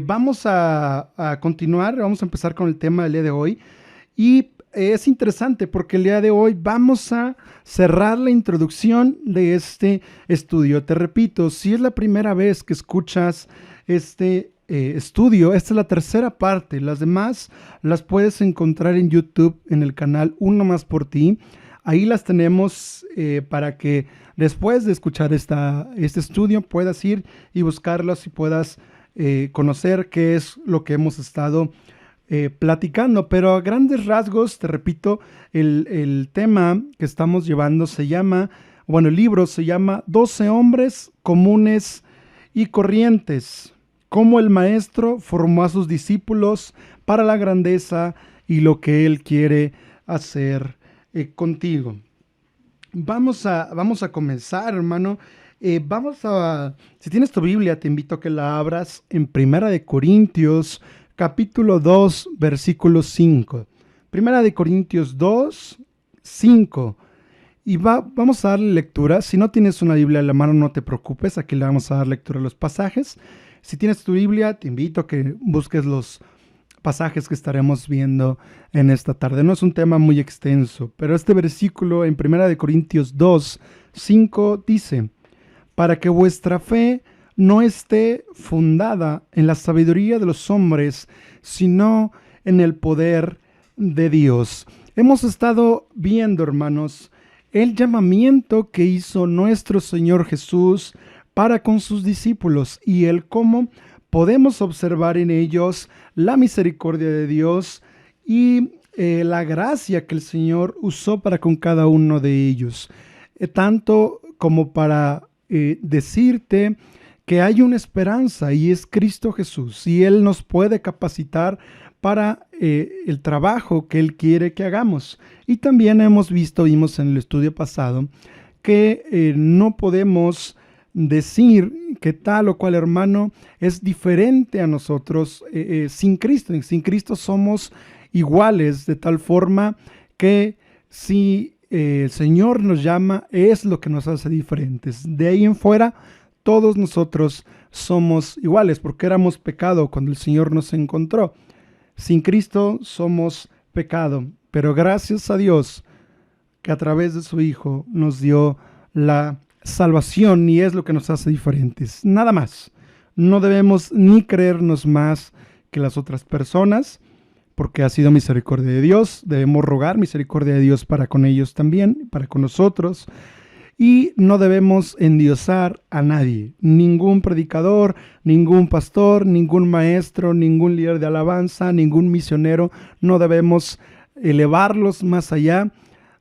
Vamos a continuar, vamos a empezar con el tema del día de hoy. Y es interesante porque el día de hoy vamos a cerrar la introducción de este estudio. Te repito, si es la primera vez que escuchas este estudio, esta es la tercera parte. Las demás las puedes encontrar en YouTube en el canal Uno Más por Ti. Ahí las tenemos para que después de escuchar este estudio puedas ir y buscarlas y puedas conocer qué es lo que hemos estado platicando. Pero a grandes rasgos, te repito, el tema que estamos llevando se llama, bueno, el libro se llama 12 hombres comunes y corrientes, cómo el maestro formó a sus discípulos para la grandeza y lo que él quiere hacer contigo. Vamos a comenzar, hermano. Si tienes tu Biblia, te invito a que la abras en Primera de Corintios, capítulo 2, versículo 5. Primera de Corintios 2, 5. Y vamos a darle lectura. Si no tienes una Biblia en la mano, no te preocupes. Aquí le vamos a dar lectura a los pasajes. Si tienes tu Biblia, te invito a que busques los pasajes que estaremos viendo en esta tarde. No es un tema muy extenso, pero este versículo en Primera de Corintios 2, 5 dice: para que vuestra fe no esté fundada en la sabiduría de los hombres, sino en el poder de Dios. Hemos estado viendo, hermanos, el llamamiento que hizo nuestro Señor Jesús para con sus discípulos y el cómo podemos observar en ellos la misericordia de Dios y la gracia que el Señor usó para con cada uno de ellos. Tanto como para decirte que hay una esperanza y es Cristo Jesús y Él nos puede capacitar para el trabajo que Él quiere que hagamos. Y también vimos en el estudio pasado que no podemos decir que tal o cual hermano es diferente a nosotros sin Cristo. Sin Cristo somos iguales de tal forma que si el Señor nos llama es lo que nos hace diferentes. De ahí en fuera todos nosotros somos iguales porque éramos pecado cuando el Señor nos encontró. Sin Cristo somos pecado, pero gracias a Dios que a través de su Hijo nos dio la salvación y es lo que nos hace diferentes. Nada más. No debemos ni creernos más que las otras personas, porque ha sido misericordia de Dios. Debemos rogar misericordia de Dios para con ellos también, para con nosotros. Y no debemos endiosar a nadie, ningún predicador, ningún pastor, ningún maestro, ningún líder de alabanza, ningún misionero. No debemos elevarlos más allá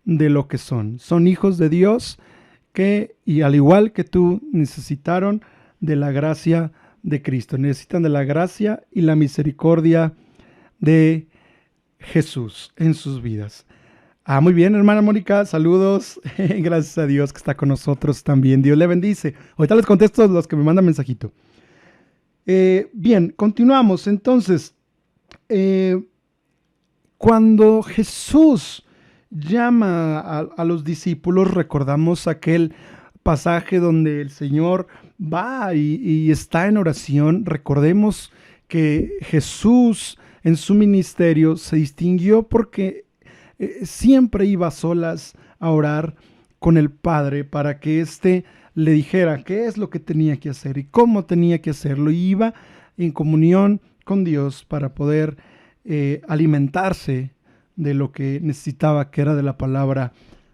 de lo que son. Son hijos de Dios que, y al igual que tú, necesitaron de la gracia de Cristo. Necesitan de la gracia y la misericordia de Jesús en sus vidas. Muy bien, hermana Mónica, saludos. Gracias a Dios que está con nosotros también. Dios le bendice. Ahorita les contesto a los que me mandan mensajito. Bien, continuamos. Entonces, cuando Jesús llama a los discípulos, recordamos aquel pasaje donde el Señor va y está en oración. Recordemos que Jesús en su ministerio se distinguió porque siempre iba a solas a orar con el Padre para que éste le dijera qué es lo que tenía que hacer y cómo tenía que hacerlo. Y iba en comunión con Dios para poder alimentarse de lo que necesitaba, que era de la palabra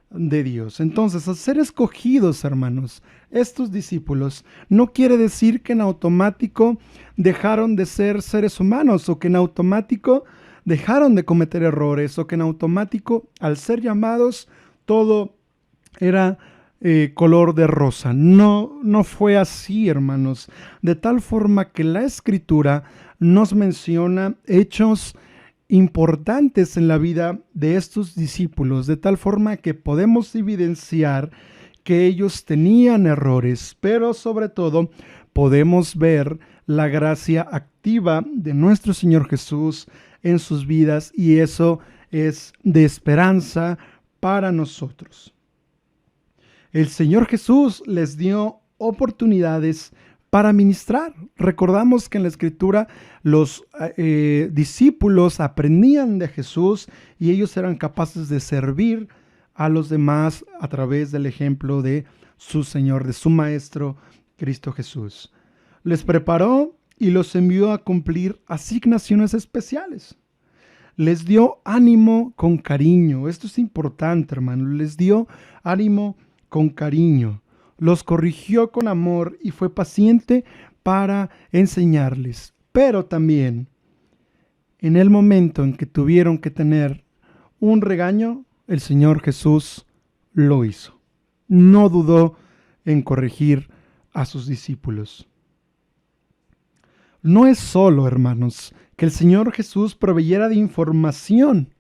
de Dios. Entonces, al ser escogidos, hermanos, estos discípulos, no quiere decir que en automático dejaron de ser seres humanos o que en automático dejaron de cometer errores o que en automático, al ser llamados, todo era color de rosa. No, no fue así, hermanos. De tal forma que la Escritura nos menciona hechos importantes en la vida de estos discípulos, de tal forma que podemos evidenciar que ellos tenían errores, pero sobre todo podemos ver la gracia activa de nuestro Señor Jesús en sus vidas y eso es de esperanza para nosotros. El Señor Jesús les dio oportunidades para ministrar. Recordamos que en la Escritura los discípulos aprendían de Jesús y ellos eran capaces de servir a los demás a través del ejemplo de su Señor, de su Maestro, Cristo Jesús. Les preparó y los envió a cumplir asignaciones especiales. Les dio ánimo con cariño. Esto es importante, hermano. Les dio ánimo con cariño. Los corrigió con amor y fue paciente para enseñarles. Pero también, en el momento en que tuvieron que tener un regaño, el Señor Jesús lo hizo. No dudó en corregir a sus discípulos. No es solo, hermanos, que el Señor Jesús proveyera de información,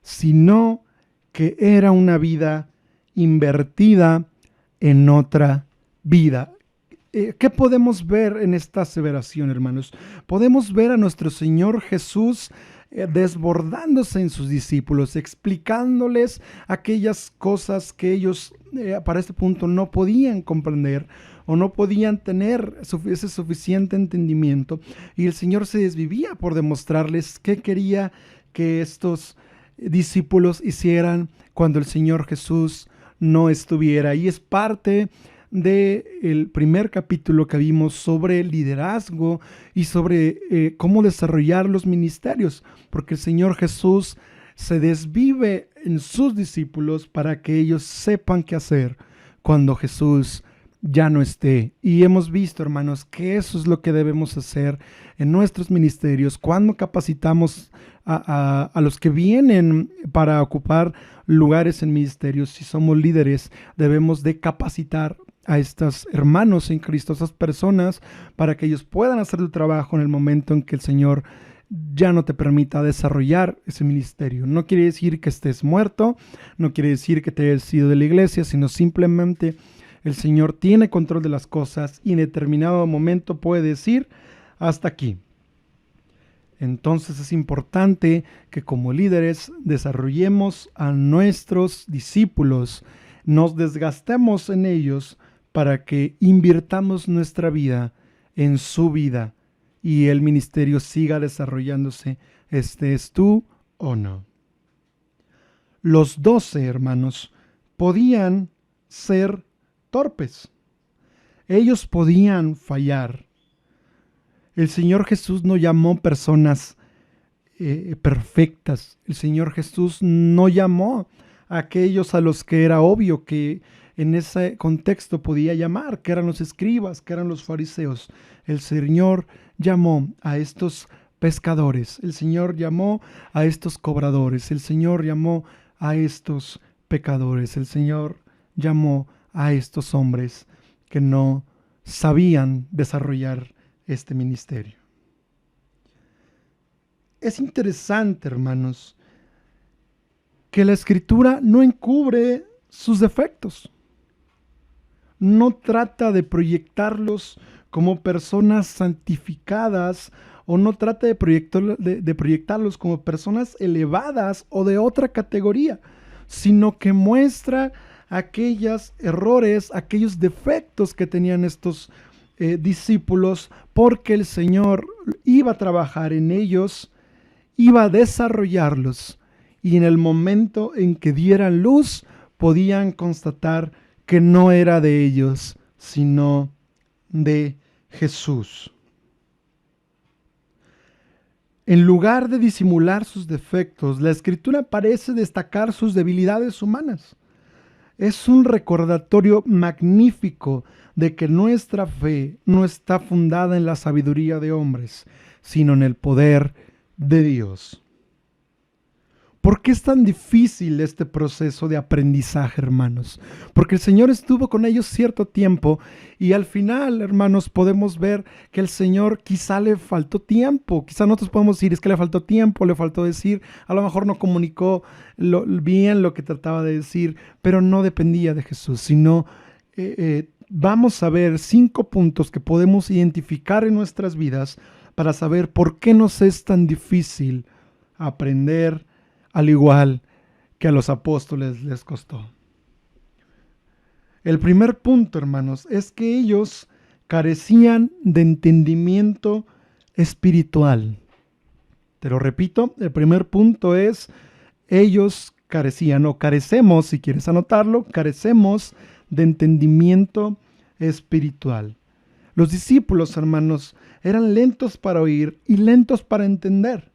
sino que era una vida invertida en otra vida. ¿Qué podemos ver en esta aseveración, hermanos? Podemos ver a nuestro Señor Jesús desbordándose en sus discípulos, explicándoles aquellas cosas que ellos para este punto no podían comprender o no podían tener ese suficiente entendimiento. Y el Señor se desvivía por demostrarles qué quería que estos discípulos hicieran cuando el Señor Jesús no estuviera. Y es parte del primer capítulo que vimos sobre liderazgo y sobre cómo desarrollar los ministerios, porque el Señor Jesús se desvive en sus discípulos para que ellos sepan qué hacer cuando Jesús ya no esté. Y hemos visto, hermanos, que eso es lo que debemos hacer en nuestros ministerios cuando capacitamos a los que vienen para ocupar lugares en ministerios. Si somos líderes, debemos de capacitar a estos hermanos en Cristo, a estas personas, para que ellos puedan hacer el trabajo en el momento en que el Señor ya no te permita desarrollar ese ministerio. No quiere decir que estés muerto, no quiere decir que te hayas ido de la iglesia, sino simplemente el Señor tiene control de las cosas y en determinado momento puede decir hasta aquí. Entonces es importante que como líderes desarrollemos a nuestros discípulos, nos desgastemos en ellos para que invirtamos nuestra vida en su vida y el ministerio siga desarrollándose, estés tú o no. Los 12 hermanos podían ser torpes. Ellos podían fallar. El Señor Jesús no llamó personas perfectas. El Señor Jesús no llamó a aquellos a los que era obvio que en ese contexto podía llamar, que eran los escribas, que eran los fariseos. El Señor llamó a estos pescadores. El Señor llamó a estos cobradores. El Señor llamó a estos pecadores. El Señor llamó a estos hombres que no sabían desarrollar este ministerio. Es interesante, hermanos, que la Escritura no encubre sus defectos. No trata de proyectarlos como personas santificadas o no trata de proyectarlos como personas elevadas o de otra categoría, sino que muestra aquellos errores, aquellos defectos que tenían estos discípulos, porque el Señor iba a trabajar en ellos, iba a desarrollarlos, y en el momento en que dieran luz, podían constatar que no era de ellos, sino de Jesús. En lugar de disimular sus defectos, la Escritura parece destacar sus debilidades humanas. Es un recordatorio magnífico de que nuestra fe no está fundada en la sabiduría de hombres, sino en el poder de Dios. ¿Por qué es tan difícil este proceso de aprendizaje, hermanos? Porque el Señor estuvo con ellos cierto tiempo y al final, hermanos, podemos ver que el Señor quizá le faltó tiempo. Quizá nosotros podemos decir, es que le faltó tiempo, le faltó decir, a lo mejor no comunicó bien lo que trataba de decir, pero no dependía de Jesús, sino vamos a ver 5 puntos que podemos identificar en nuestras vidas para saber por qué nos es tan difícil aprender al igual que a los apóstoles les costó. El primer punto, hermanos, es que ellos carecían de entendimiento espiritual. Te lo repito, el primer punto es, ellos carecían o carecemos, si quieres anotarlo, carecemos de entendimiento espiritual. Los discípulos, hermanos, eran lentos para oír y lentos para entender.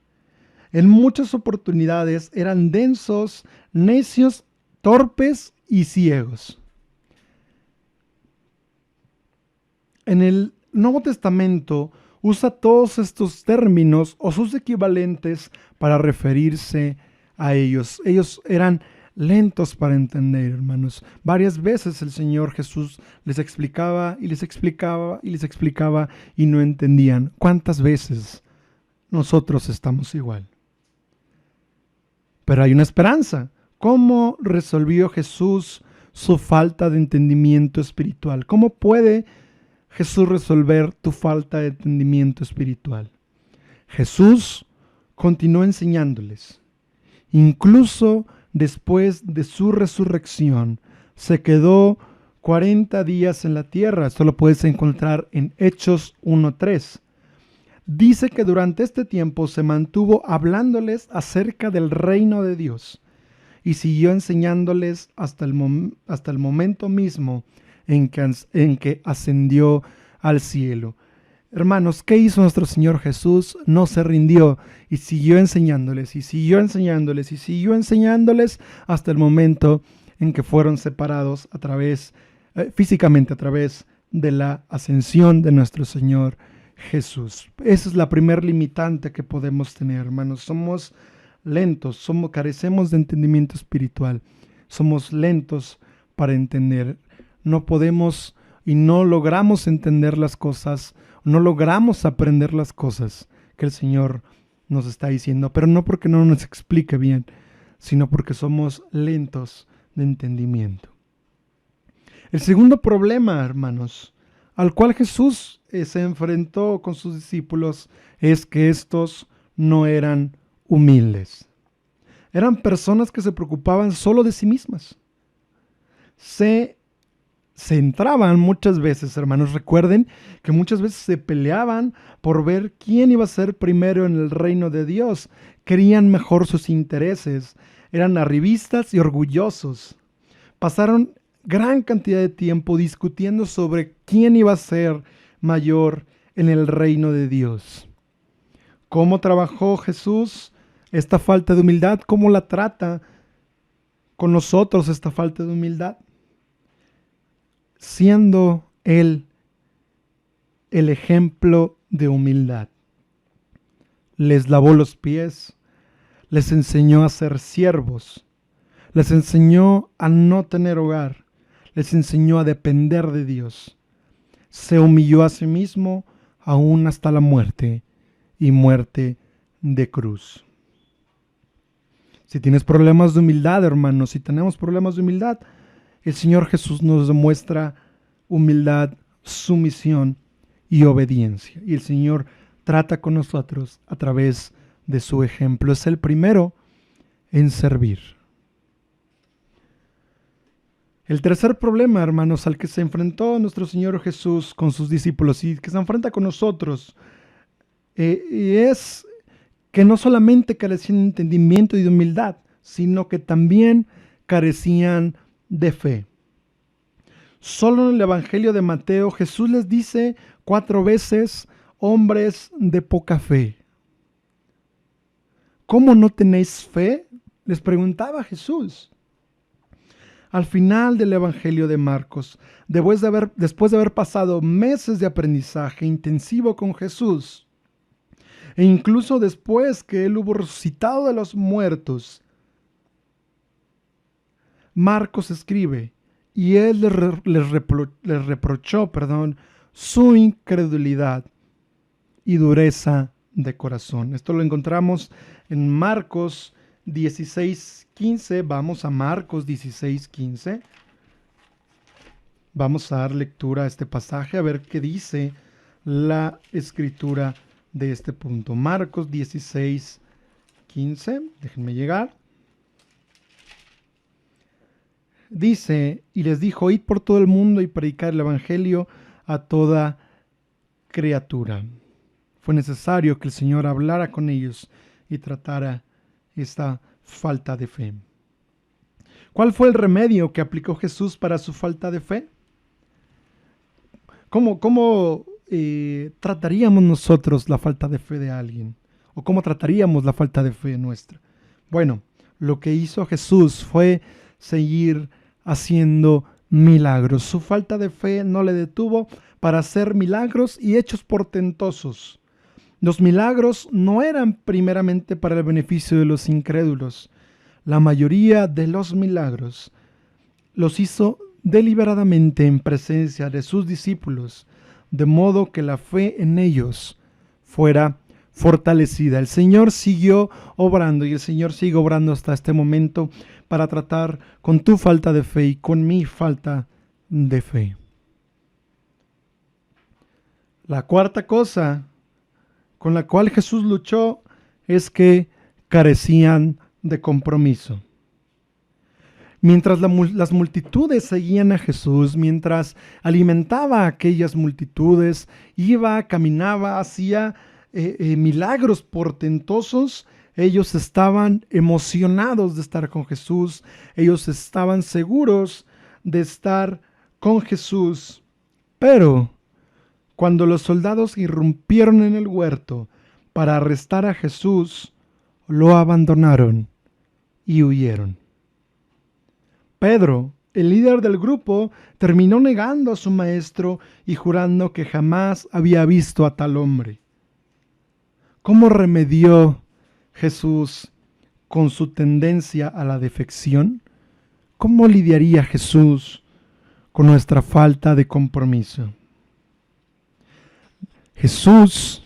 En muchas oportunidades eran densos, necios, torpes y ciegos. En el Nuevo Testamento usa todos estos términos o sus equivalentes para referirse a ellos. Ellos eran lentos para entender, hermanos. Varias veces el Señor Jesús les explicaba y les explicaba y les explicaba y no entendían. ¿Cuántas veces nosotros estamos igual? Pero hay una esperanza. ¿Cómo resolvió Jesús su falta de entendimiento espiritual? ¿Cómo puede Jesús resolver tu falta de entendimiento espiritual? Jesús continuó enseñándoles. Incluso después de su resurrección, se quedó 40 días en la tierra. Esto lo puedes encontrar en Hechos 1:3. Dice que durante este tiempo se mantuvo hablándoles acerca del reino de Dios y siguió enseñándoles hasta el momento mismo en que ascendió al cielo. Hermanos, ¿qué hizo nuestro Señor Jesús? No se rindió y siguió enseñándoles y siguió enseñándoles y siguió enseñándoles hasta el momento en que fueron separados físicamente a través de la ascensión de nuestro Señor Jesús. Esa es la primer limitante que podemos tener, hermanos. Somos lentos, carecemos de entendimiento espiritual. Somos lentos para entender. No podemos y no logramos entender las cosas, no logramos aprender las cosas que el Señor nos está diciendo, pero no porque no nos explique bien, sino porque somos lentos de entendimiento. El segundo problema, hermanos, al cual Jesús se enfrentó con sus discípulos, es que estos no eran humildes. Eran personas que se preocupaban solo de sí mismas. Se centraban muchas veces, hermanos. Recuerden que muchas veces se peleaban por ver quién iba a ser primero en el reino de Dios. Querían mejor sus intereses. Eran arribistas y orgullosos. Pasaron gran cantidad de tiempo discutiendo sobre quién iba a ser mayor en el reino de Dios. ¿Cómo trabajó Jesús esta falta de humildad? ¿Cómo la trata con nosotros esta falta de humildad? Siendo Él el ejemplo de humildad. Les lavó los pies, les enseñó a ser siervos, les enseñó a no tener hogar, les enseñó a depender de Dios. Se humilló a sí mismo aún hasta la muerte y muerte de cruz. Si tienes problemas de humildad, hermanos, si tenemos problemas de humildad, el Señor Jesús nos demuestra humildad, sumisión y obediencia. Y el Señor trata con nosotros a través de su ejemplo. Es el primero en servir. El tercer problema, hermanos, al que se enfrentó nuestro Señor Jesús con sus discípulos y que se enfrenta con nosotros, es que no solamente carecían de entendimiento y de humildad, sino que también carecían de fe. Solo en el Evangelio de Mateo Jesús les dice 4 veces, hombres de poca fe. ¿Cómo no tenéis fe?, les preguntaba Jesús. Al final del Evangelio de Marcos, después de haber pasado meses de aprendizaje intensivo con Jesús, e incluso después que Él hubo resucitado de los muertos, Marcos escribe, y Él les reprochó su incredulidad y dureza de corazón. Esto lo encontramos en Marcos 16:15. Vamos a Marcos 16:15. Vamos a dar lectura a este pasaje, a ver qué dice la escritura de este punto. Marcos 16:15. Déjenme llegar. Dice, y les dijo, id por todo el mundo y predicad el evangelio a toda criatura. Fue necesario que el Señor hablara con ellos y tratara esta falta de fe. ¿Cuál fue el remedio que aplicó Jesús para su falta de fe? ¿Cómo trataríamos nosotros la falta de fe de alguien? ¿O cómo trataríamos la falta de fe nuestra? Bueno, lo que hizo Jesús fue seguir haciendo milagros. Su falta de fe no le detuvo para hacer milagros y hechos portentosos. Los milagros no eran primeramente para el beneficio de los incrédulos. La mayoría de los milagros los hizo deliberadamente en presencia de sus discípulos, de modo que la fe en ellos fuera fortalecida. El Señor siguió obrando y el Señor sigue obrando hasta este momento para tratar con tu falta de fe y con mi falta de fe. La cuarta cosa con la cual Jesús luchó es que carecían de compromiso. Mientras las multitudes seguían a Jesús, mientras alimentaba a aquellas multitudes, iba, caminaba, hacía milagros portentosos, ellos estaban emocionados de estar con Jesús, ellos estaban seguros de estar con Jesús. Pero cuando los soldados irrumpieron en el huerto para arrestar a Jesús, lo abandonaron y huyeron. Pedro, el líder del grupo, terminó negando a su maestro y jurando que jamás había visto a tal hombre. ¿Cómo remedió Jesús con su tendencia a la defección? ¿Cómo lidiaría Jesús con nuestra falta de compromiso? Jesús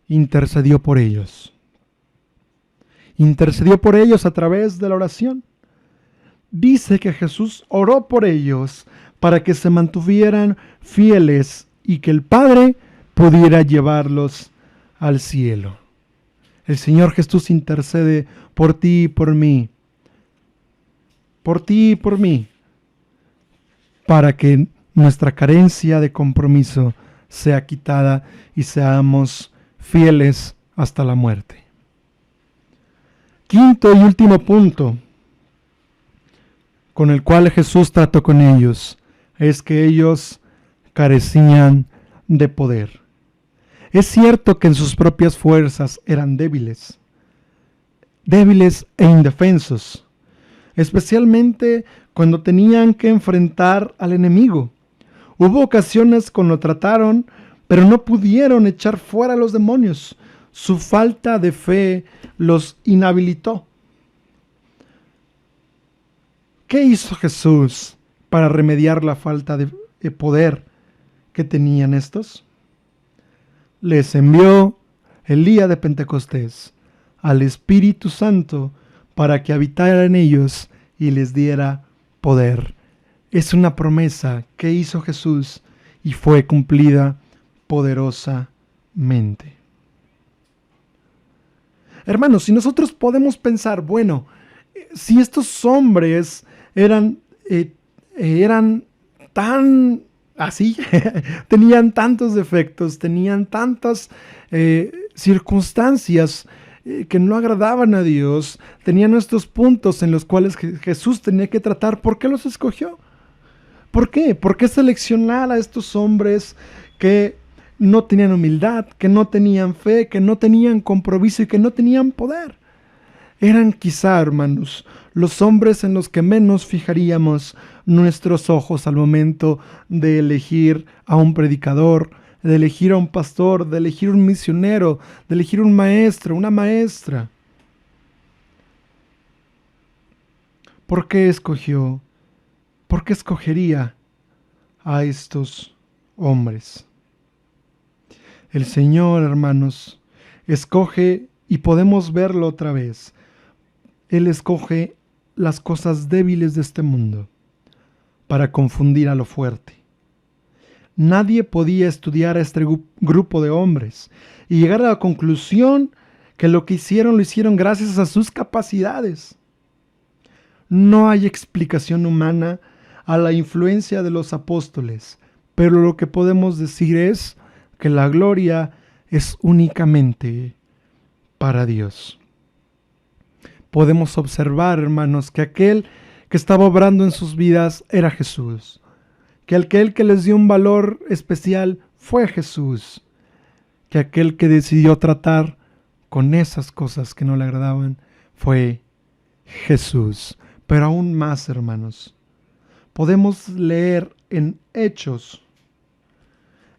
intercedió por ellos. Intercedió por ellos a través de la oración. Dice que Jesús oró por ellos para que se mantuvieran fieles y que el Padre pudiera llevarlos al cielo. El Señor Jesús intercede por ti y por mí. Por ti y por mí. Para que nuestra carencia de compromiso sea quitada y seamos fieles hasta la muerte. Quinto y último punto con el cual Jesús trató con ellos es que ellos carecían de poder. Es cierto que en sus propias fuerzas eran débiles e indefensos, especialmente cuando tenían que enfrentar al enemigo. Hubo ocasiones cuando lo trataron, pero no pudieron echar fuera a los demonios. Su falta de fe los inhabilitó. ¿Qué hizo Jesús para remediar la falta de poder que tenían estos? Les envió el día de Pentecostés al Espíritu Santo para que habitara en ellos y les diera poder. Es una promesa que hizo Jesús y fue cumplida poderosamente. Hermanos, si nosotros podemos pensar, bueno, si estos hombres eran tan así, tenían tantos defectos, tenían tantas circunstancias que no agradaban a Dios, tenían estos puntos en los cuales Jesús tenía que tratar, ¿por qué los escogió? ¿Por qué? ¿Por qué seleccionar a estos hombres que no tenían humildad, que no tenían fe, que no tenían compromiso y que no tenían poder? Eran quizá, hermanos, los hombres en los que menos fijaríamos nuestros ojos al momento de elegir a un predicador, de elegir a un pastor, de elegir un misionero, de elegir un maestro, una maestra. ¿Por qué escogió? ¿Por qué escogería a estos hombres? El Señor, hermanos, escoge, y podemos verlo otra vez, Él escoge las cosas débiles de este mundo para confundir a lo fuerte. Nadie podía estudiar a este grupo de hombres y llegar a la conclusión que lo hicieron gracias a sus capacidades. No hay explicación humana a la influencia de los apóstoles, pero lo que podemos decir es que la gloria es únicamente para Dios. Podemos observar, hermanos, que aquel que estaba obrando en sus vidas era Jesús, que aquel que les dio un valor especial fue Jesús, que aquel que decidió tratar con esas cosas que no le agradaban fue Jesús. Pero aún más, hermanos, podemos leer en Hechos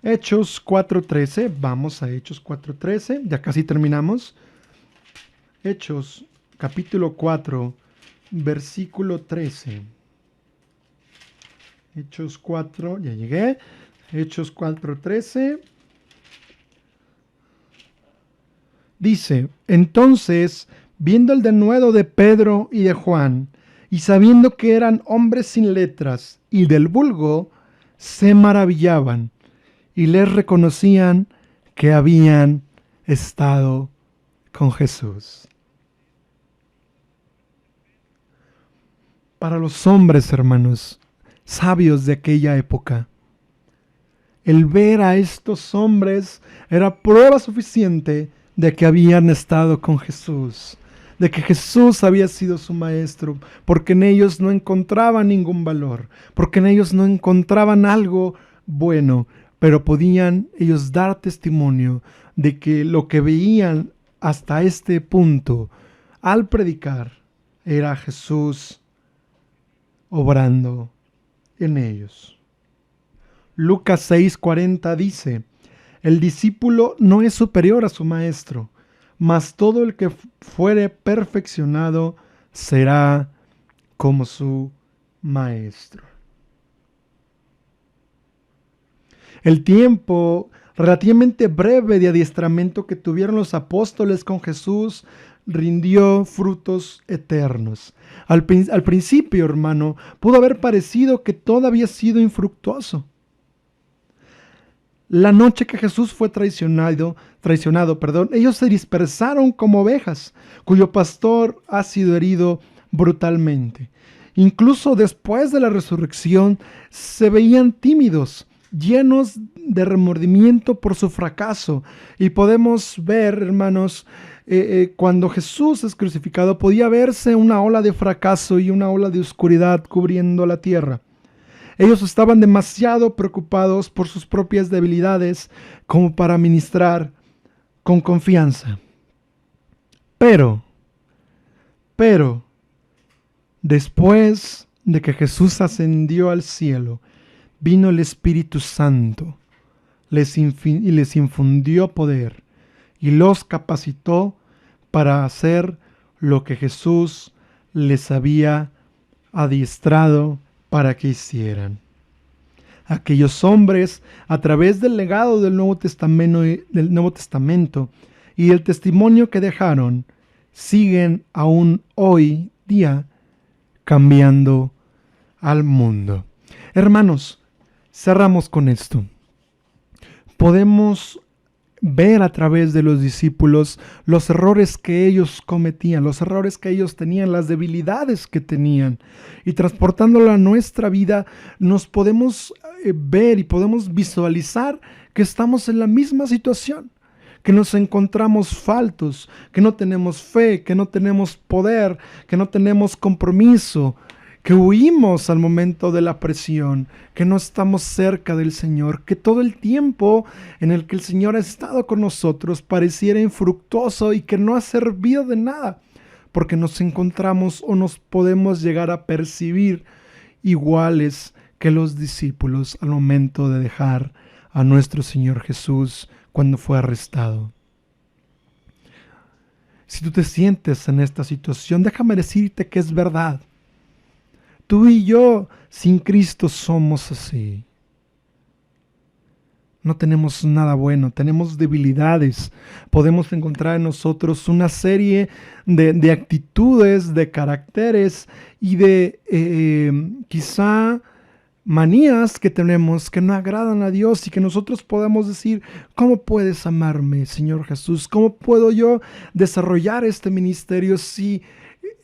4:13, vamos a Hechos 4:13, ya casi terminamos. Hechos capítulo 4, versículo 13. Hechos 4, ya llegué. Hechos 4:13. Dice: entonces, viendo el denuedo de Pedro y de Juan, y sabiendo que eran hombres sin letras y del vulgo, se maravillaban y les reconocían que habían estado con Jesús. Para los hombres, hermanos, sabios de aquella época, el ver a estos hombres era prueba suficiente de que habían estado con Jesús, de que Jesús había sido su maestro, porque en ellos no encontraban ningún valor, porque en ellos no encontraban algo bueno, pero podían ellos dar testimonio de que lo que veían hasta este punto al predicar era Jesús obrando en ellos. Lucas 6:40 dice: el discípulo no es superior a su maestro, mas todo el que fuere perfeccionado será como su maestro. El tiempo relativamente breve de adiestramiento que tuvieron los apóstoles con Jesús rindió frutos eternos. Al principio, hermano, pudo haber parecido que todo había sido infructuoso. La noche que Jesús fue traicionado, ellos se dispersaron como ovejas, cuyo pastor ha sido herido brutalmente. Incluso después de la resurrección, se veían tímidos, llenos de remordimiento por su fracaso. Y podemos ver, hermanos, cuando Jesús es crucificado, podía verse una ola de fracaso y una ola de oscuridad cubriendo la tierra. Ellos estaban demasiado preocupados por sus propias debilidades como para ministrar con confianza. Pero, después de que Jesús ascendió al cielo, vino el Espíritu Santo y les infundió poder y los capacitó para hacer lo que Jesús les había adiestrado para que hicieran. Aquellos hombres, a través del legado del Nuevo Testamento y el testimonio que dejaron, siguen aún hoy día cambiando al mundo. Hermanos, cerramos con esto. Podemos ver a través de los discípulos los errores que ellos cometían, los errores que ellos tenían, las debilidades que tenían. Y transportándolo a nuestra vida, nos podemos ver y podemos visualizar que estamos en la misma situación, que nos encontramos faltos, que no tenemos fe, que no tenemos poder, que no tenemos compromiso, que huimos al momento de la presión, que no estamos cerca del Señor, que todo el tiempo en el que el Señor ha estado con nosotros pareciera infructuoso y que no ha servido de nada, porque nos encontramos o nos podemos llegar a percibir iguales que los discípulos al momento de dejar a nuestro Señor Jesús cuando fue arrestado. Si tú te sientes en esta situación, déjame decirte que es verdad. Tú y yo, sin Cristo, somos así. No tenemos nada bueno, tenemos debilidades. Podemos encontrar en nosotros una serie de actitudes, de caracteres y de quizá manías que tenemos que no agradan a Dios y que nosotros podamos decir: ¿cómo puedes amarme, Señor Jesús? ¿Cómo puedo yo desarrollar este ministerio si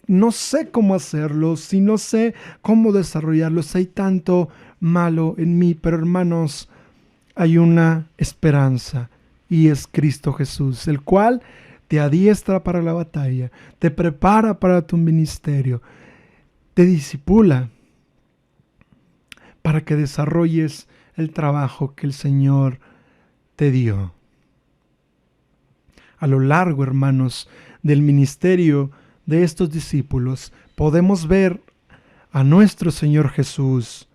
no sé cómo hacerlo, si no sé cómo desarrollarlo, si hay tanto malo en mí? Pero hermanos, hay una esperanza y es Cristo Jesús, el cual te adiestra para la batalla, te prepara para tu ministerio, te discipula para que desarrolles el trabajo que el Señor te dio. A lo largo, hermanos, del ministerio de estos discípulos, podemos ver a nuestro Señor Jesús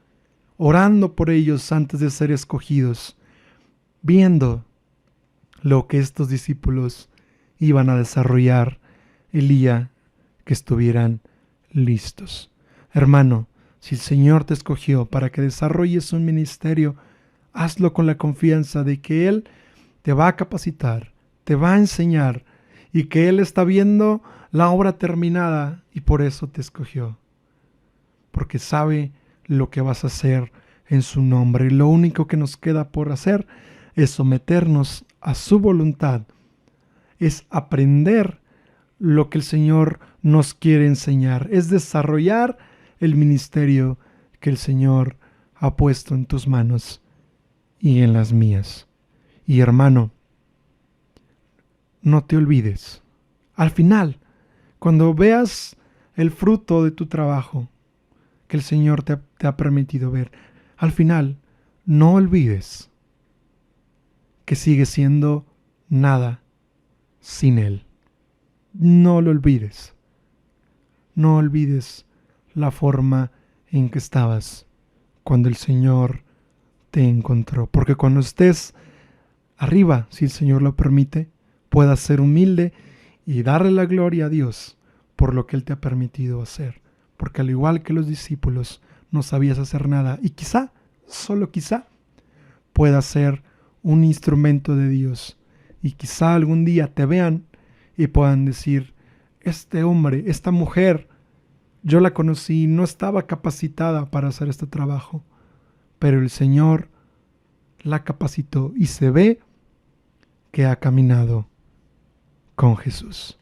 orando por ellos antes de ser escogidos, viendo lo que estos discípulos iban a desarrollar el día que estuvieran listos. Hermano, si el Señor te escogió para que desarrolles un ministerio, hazlo con la confianza de que Él te va a capacitar, te va a enseñar y que Él está viendo la obra terminada y por eso te escogió. Porque sabe lo que vas a hacer en su nombre. Y lo único que nos queda por hacer es someternos a su voluntad, es aprender lo que el Señor nos quiere enseñar, es desarrollar el ministerio que el Señor ha puesto en tus manos y en las mías. Y hermano, no te olvides, al final, cuando veas el fruto de tu trabajo que el Señor te ha permitido ver, al final, no olvides que sigue siendo nada sin Él. No lo olvides. No olvides la forma en que estabas cuando el Señor te encontró. Porque cuando estés arriba, si el Señor lo permite, puedas ser humilde y darle la gloria a Dios por lo que Él te ha permitido hacer. Porque al igual que los discípulos, no sabías hacer nada. Y quizá, solo quizá, puedas ser un instrumento de Dios. Y quizá algún día te vean y puedan decir, este hombre, esta mujer, yo la conocí, no estaba capacitada para hacer este trabajo, pero el Señor la capacitó y se ve que ha caminado con Jesús.